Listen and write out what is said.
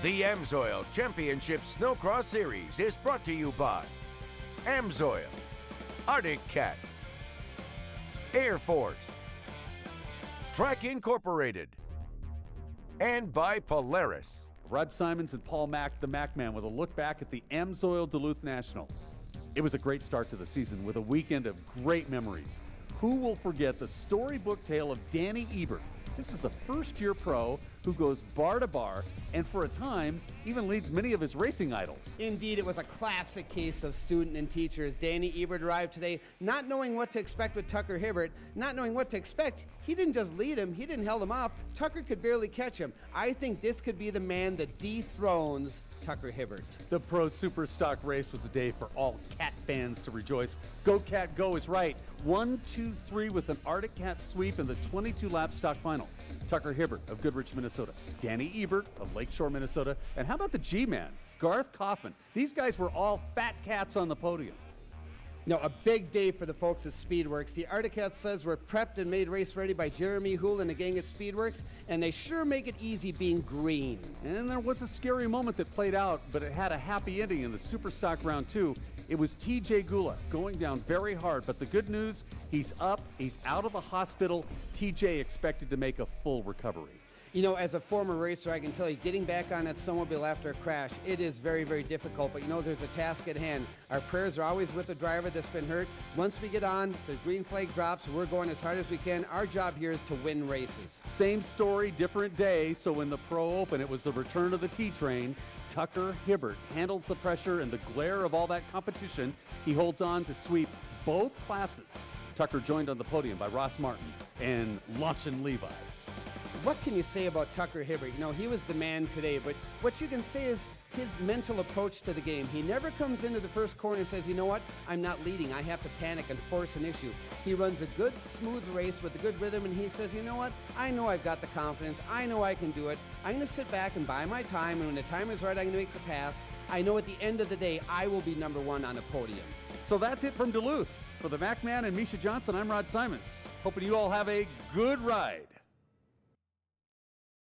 The AMSOIL Championship Snocross Series is brought to you by AMSOIL, Arctic Cat, Air Force, Track Incorporated, and by Polaris. Rod Simons and Paul Mack, the Mac Man, with a look back at the AMSOIL Duluth National. It was a great start to the season with a weekend of great memories. Who will forget the storybook tale of Danny Ebert? This is a first-year pro who goes bar to bar and for a time even leads many of his racing idols. Indeed, it was a classic case of student and teachers. Danny Ebert arrived today not knowing what to expect with Tucker Hibbert, not knowing what to expect. He didn't just lead him, he didn't held him off. Tucker could barely catch him. I think this could be the man that dethrones Tucker Hibbert. The Pro Super Stock race was a day for all cat fans to rejoice. Go Cat Go is right. 1, 2, 3 with an Arctic Cat sweep in the 22-lap stock final. Tucker Hibbert of Goodrich, Minnesota. Danny Ebert of Lakeshore, Minnesota. And how about the G-Man, Garth Kaufman? These guys were all fat cats on the podium. No, a big day for the folks at Speedworks. The Arctic Cat says we're prepped and made race ready by Jeremy Houle and the gang at Speedworks, and they sure make it easy being green. And there was a scary moment that played out, but it had a happy ending in the Super Stock Round 2. It was TJ Gula going down very hard, but the good news, he's up, he's out of the hospital. TJ expected to make a full recovery. You know, as a former racer, I can tell you, getting back on that snowmobile after a crash, it is very, very difficult. But you know, there's a task at hand. Our prayers are always with the driver that's been hurt. Once we get on, the green flag drops, we're going as hard as we can. Our job here is to win races. Same story, different day. So in the Pro Open, it was the return of the T-Train. Tucker Hibbert handles the pressure and the glare of all that competition. He holds on to sweep both classes. Tucker joined on the podium by Ross Martin and Launchin Levi. What can you say about Tucker Hibbert? You know, he was the man today, but what you can say is his mental approach to the game. He never comes into the first corner and says, you know what, I'm not leading. I have to panic and force an issue. He runs a good, smooth race with a good rhythm, and he says, you know what, I know I've got the confidence. I know I can do it. I'm going to sit back and buy my time, and when the time is right, I'm going to make the pass. I know at the end of the day, I will be number one on the podium. So that's it from Duluth. For the Mac Man and Misha Johnson, I'm Rod Simons. Hoping you all have a good ride.